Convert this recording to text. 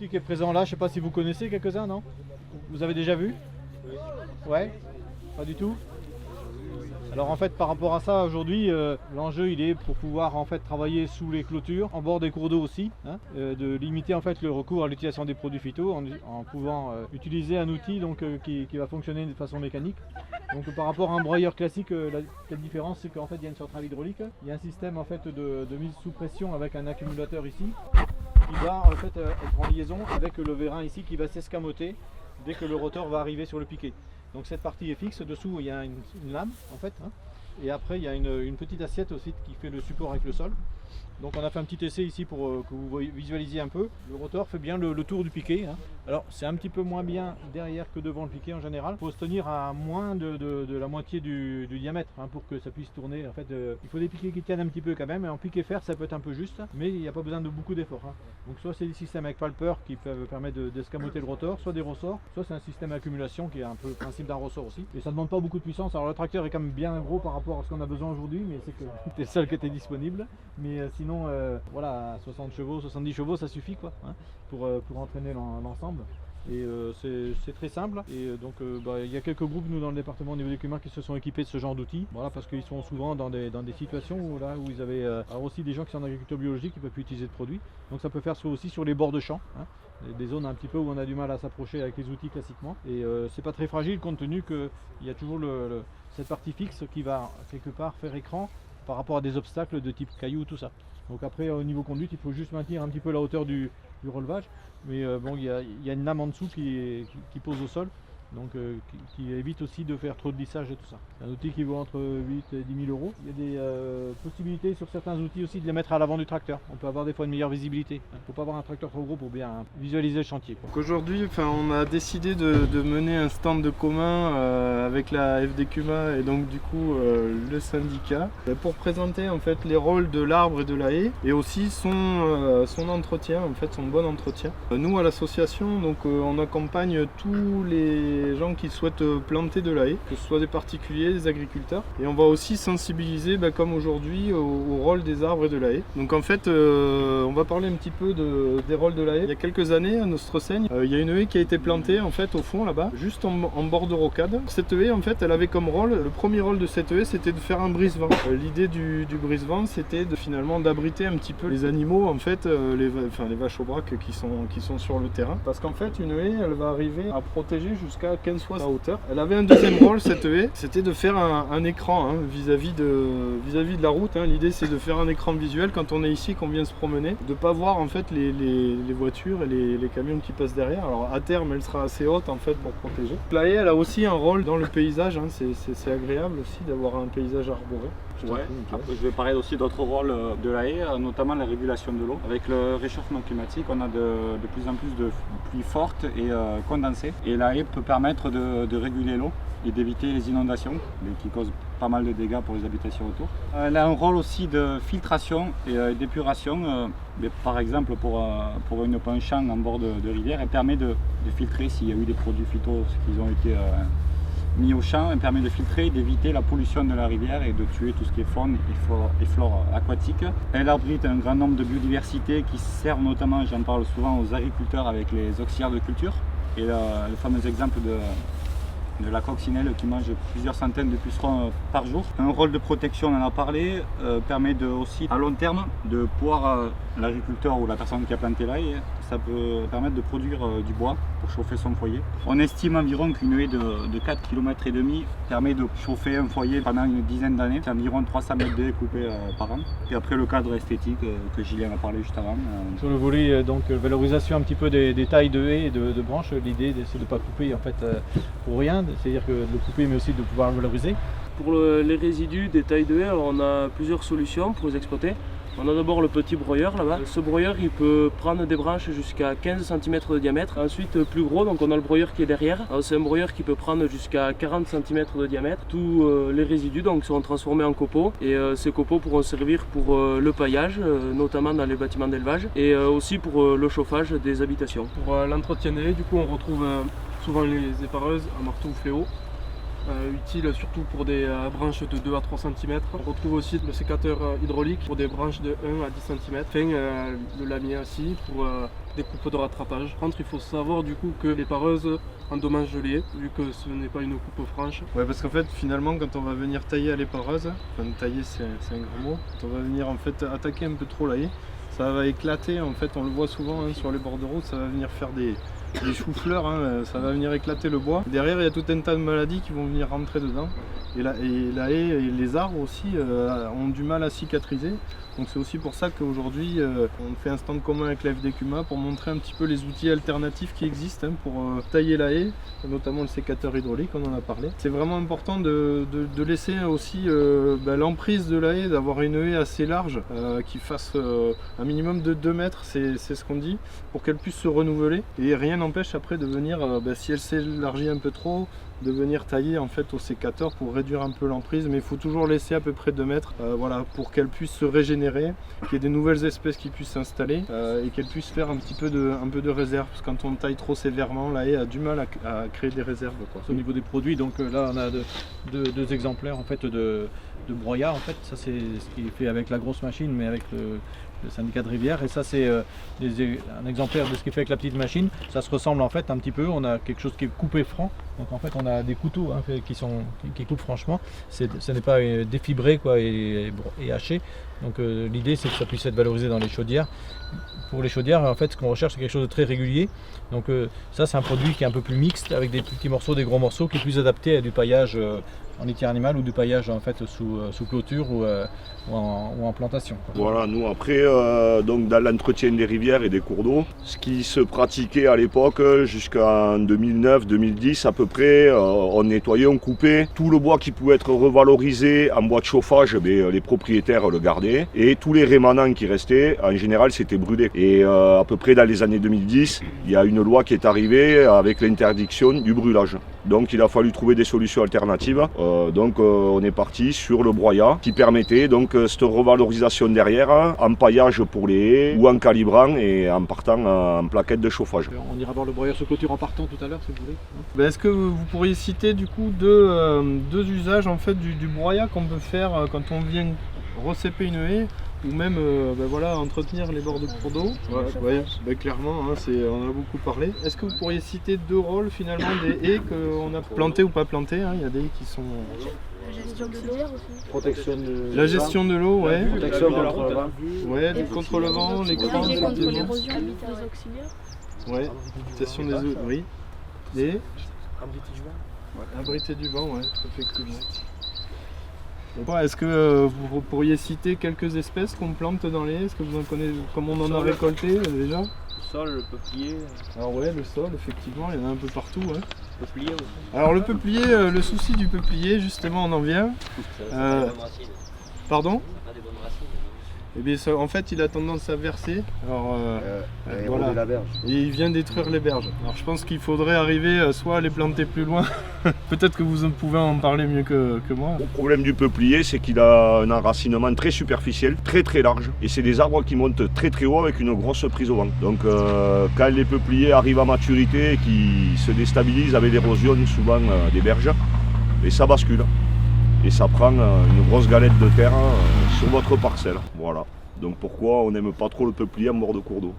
L'outil qui est présent là, je ne sais pas si vous connaissez quelques-uns, non? Vous avez déjà vu? Ouais? Pas du tout? Alors en fait par rapport à ça aujourd'hui l'enjeu il est pour pouvoir en fait travailler sous les clôtures, en bord des cours d'eau aussi, hein, de limiter en fait le recours à l'utilisation des produits phyto en pouvant utiliser un outil donc, qui va fonctionner de façon mécanique. Donc par rapport à un broyeur classique, la différence c'est qu'en fait il y a une centrale hydraulique, il y a un système en fait de mise sous pression avec un accumulateur ici, qui va en fait être en liaison avec le vérin ici qui va s'escamoter dès que le rotor va arriver sur le piquet. Donc cette partie est fixe, dessous il y a une lame en fait, hein, et après il y a une petite assiette aussi qui fait le support avec le sol. Donc on a fait un petit essai ici pour que vous visualisiez un peu. Le rotor fait bien le tour du piquet, hein. Alors c'est un petit peu moins bien derrière que devant le piquet en général. Il faut se tenir à moins de la moitié du diamètre, hein, pour que ça puisse tourner. En fait, il faut des piquets qui tiennent un petit peu quand même. Et en piquet fer ça peut être un peu juste, mais il n'y a pas besoin de beaucoup d'efforts, hein. Donc soit c'est des systèmes avec palper qui peuvent permettre d'escamoter le rotor, soit des ressorts, soit c'est un système d'accumulation qui est un peu le principe d'un ressort aussi. Et ça ne demande pas beaucoup de puissance. Alors le tracteur est quand même bien gros par rapport à ce qu'on a besoin aujourd'hui, mais c'est que c'était le seul qui était disponible. Mais sinon voilà, 60 chevaux, 70 chevaux ça suffit quoi, hein, pour entraîner l'ensemble. Et c'est très simple. Et donc il y a quelques groupes nous dans le département au niveau des Cumins qui se sont équipés de ce genre d'outils. Voilà, parce qu'ils sont souvent dans des situations où ils avaient alors aussi des gens qui sont en agriculture biologique qui ne peuvent plus utiliser de produits. Donc ça peut faire aussi sur les bords de champs, hein, des zones un petit peu où on a du mal à s'approcher avec les outils classiquement. Et c'est pas très fragile compte tenu qu'il y a toujours cette partie fixe qui va quelque part faire écran par rapport à des obstacles de type cailloux, tout ça. Donc après au niveau conduite il faut juste maintenir un petit peu la hauteur du relevage, mais bon il y a une lame en dessous qui pose au sol, donc qui évite aussi de faire trop de lissage et tout ça. C'est un outil qui vaut entre 8 et 10 000 euros. Il y a des possibilités sur certains outils aussi de les mettre à l'avant du tracteur. On peut avoir des fois une meilleure visibilité. Il ne faut pas avoir un tracteur trop gros pour bien visualiser le chantier, quoi. Aujourd'hui, on a décidé de mener un stand de commun avec la FDCUMA et donc du coup le syndicat pour présenter en fait les rôles de l'arbre et de la haie et aussi son entretien, en fait son bon entretien. Nous à l'association donc on accompagne tous les gens qui souhaitent planter de la haie, que ce soit des particuliers, des agriculteurs, et on va aussi sensibiliser comme aujourd'hui au rôle des arbres et de la haie. Donc en fait on va parler un petit peu des rôles de la haie. Il y a quelques années à Nostreseigne, il y a une haie qui a été plantée en fait au fond là-bas, juste en bord de rocade. Cette haie en fait elle avait comme rôle, le premier rôle de cette haie c'était de faire un brise-vent. L'idée du brise-vent c'était finalement d'abriter un petit peu les animaux en fait, les vaches au braque qui sont sur le terrain. Parce qu'en fait une haie elle va arriver à protéger jusqu'à 15 fois sa hauteur. Elle avait un deuxième rôle cette haie, c'était de faire un écran hein, vis-à-vis de la route, hein. L'idée c'est de faire un écran visuel quand on est ici, qu'on vient se promener, de pas voir en fait les voitures et les camions qui passent derrière. Alors à terme elle sera assez haute en fait pour protéger. La haie elle a aussi un rôle dans le paysage, hein. C'est agréable aussi d'avoir un paysage arboré. Ouais. Après, je vais parler aussi d'autres rôles de la haie, notamment la régulation de l'eau. Avec le réchauffement climatique, on a de plus en plus de pluies fortes et condensées. Et la haie peut permettre de réguler l'eau et d'éviter les inondations, qui causent pas mal de dégâts pour les habitations autour. Elle a un rôle aussi de filtration et d'épuration. Par exemple, pour une penchant en bord de rivière, elle permet de filtrer s'il y a eu des produits phytos qui ont été mis au champ. Elle permet de filtrer et d'éviter la pollution de la rivière et de tuer tout ce qui est faune et flore aquatique. Elle abrite un grand nombre de biodiversités qui servent notamment, j'en parle souvent, aux agriculteurs avec les auxiliaires de culture. Et le fameux exemple de la coccinelle qui mange plusieurs centaines de pucerons par jour. Un rôle de protection, on en a parlé, permet aussi à long terme de pouvoir, l'agriculteur ou la personne qui a planté la haie, ça peut permettre de produire du bois pour chauffer son foyer. On estime environ qu'une haie de 4,5 km permet de chauffer un foyer pendant une dizaine d'années. C'est environ 300 mètres de haies coupées par an. Et après le cadre esthétique que Julien a parlé juste avant. Sur le volet donc valorisation un petit peu des tailles de haies et de branches, l'idée c'est de ne pas couper en fait pour rien, c'est-à-dire que de le couper mais aussi de pouvoir le valoriser. Pour les résidus des tailles de haies, alors on a plusieurs solutions pour les exploiter. On a d'abord le petit broyeur là-bas. Ce broyeur il peut prendre des branches jusqu'à 15 cm de diamètre. Ensuite plus gros, donc on a le broyeur qui est derrière. C'est un broyeur qui peut prendre jusqu'à 40 cm de diamètre. Tous les résidus donc seront transformés en copeaux et ces copeaux pourront servir pour le paillage, notamment dans les bâtiments d'élevage, et aussi pour le chauffage des habitations. Pour l'entretien des haies, du coup on retrouve souvent les épareuses à marteau ou fléau. Utile surtout pour des branches de 2 à 3 cm. On retrouve aussi le sécateur hydraulique pour des branches de 1 à 10 cm. Enfin, le lamier aussi pour des coupes de rattrapage. Par contre, il faut savoir du coup que les pareuses endommagent le lait, vu que ce n'est pas une coupe franche. Ouais, parce qu'en fait, finalement, quand on va venir tailler à l'épareuse, enfin tailler c'est un grand mot, quand on va venir en fait attaquer un peu trop la haie, ça va éclater, en fait, on le voit souvent hein, sur les bords de route, ça va venir faire des choux-fleurs, hein, ça va venir éclater le bois. Derrière, il y a tout un tas de maladies qui vont venir rentrer dedans. Et la haie et les arbres aussi ont du mal à cicatriser. Donc c'est aussi pour ça qu'aujourd'hui on fait un stand commun avec la FDCUMA pour montrer un petit peu les outils alternatifs qui existent hein, pour tailler la haie, notamment le sécateur hydraulique, on en a parlé. C'est vraiment important de laisser aussi l'emprise de la haie, d'avoir une haie assez large qui fasse un minimum de 2 mètres, c'est ce qu'on dit, pour qu'elle puisse se renouveler. Et rien n'empêche après de venir, si elle s'élargit un peu trop, de venir tailler en fait au sécateur pour réduire un peu l'emprise, mais il faut toujours laisser à peu près 2 mètres voilà, pour qu'elle puisse se régénérer, qu'il y ait des nouvelles espèces qui puissent s'installer et qu'elle puisse faire un peu de réserve, parce que quand on taille trop sévèrement, la haie a du mal à créer des réserves, quoi. Au niveau des produits, donc là on a deux exemplaires en fait de broyat en fait, ça c'est ce qui est fait avec la grosse machine mais avec le syndicat de rivière, et ça c'est un exemplaire de ce qui est fait avec la petite machine. Ça se ressemble en fait un petit peu, on a quelque chose qui est coupé franc, donc en fait on a des couteaux hein, qui coupent franchement, ce n'est pas défibré quoi, et haché, donc l'idée c'est que ça puisse être valorisé dans les chaudières. Pour les chaudières en fait ce qu'on recherche c'est quelque chose de très régulier, donc ça c'est un produit qui est un peu plus mixte avec des petits morceaux, des gros morceaux, qui est plus adapté à du paillage en litière animale ou du paillage en fait sous clôture ou en plantation, quoi. Voilà, nous après donc dans l'entretien des rivières et des cours d'eau, ce qui se pratiquait à l'époque jusqu'en 2009-2010 à peu près, on nettoyait, on coupait tout le bois qui pouvait être revalorisé en bois de chauffage, les propriétaires le gardaient, et tous les rémanents qui restaient en général c'était brûlé. Et à peu près dans les années 2010, il y a une loi qui est arrivée avec l'interdiction du brûlage. Donc il a fallu trouver des solutions alternatives. Donc on est parti sur le broyat qui permettait donc cette revalorisation derrière en paillage pour les haies ou en calibrant et en partant en plaquette de chauffage. On ira voir le broyeur sous clôture en partant tout à l'heure si vous voulez. Est-ce que vous pourriez citer du coup deux usages en fait du broyat qu'on peut faire quand on vient recéper une haie ou même voilà, entretenir les bords de cours d'eau? Clairement, hein, on en a beaucoup parlé. Est-ce que vous pourriez citer 2 rôles finalement des haies qu'on a plantées ou pas plantées, hein? Il y a des haies qui sont... La gestion de l'eau aussi. Protection de La gestion de l'eau, ouais. protection contre le vent. Ouais, contre le vent, les crampes, Protéger contre effectivement. l'érosion, les auxiliaires. Ouais, gestion des eaux, oui. Et abriter du vent, ouais, effectivement. Est-ce que vous pourriez citer quelques espèces qu'on plante dans les haies? Est-ce que vous en connaissez, comme on en a récolté déjà? Le sol, le peuplier. Alors ouais, le sol, effectivement, il y en a un peu partout. Ouais. Le peuplier aussi. Alors le peuplier, le souci du peuplier, justement, on en vient. Pardon? Eh bien, en fait, il a tendance à verser. Alors, voilà. la berge. Et il vient détruire les berges. Alors, je pense qu'il faudrait arriver soit à les planter plus loin. Peut-être que vous pouvez en parler mieux que moi. Le problème du peuplier, c'est qu'il a un enracinement très superficiel, très très large. Et c'est des arbres qui montent très très haut avec une grosse prise au vent. Donc quand les peupliers arrivent à maturité et qui se déstabilisent avec l'érosion souvent des berges, et ça bascule. Et ça prend une grosse galette de terre sur votre parcelle. Voilà. Donc pourquoi on n'aime pas trop le peuplier en bord de cours d'eau.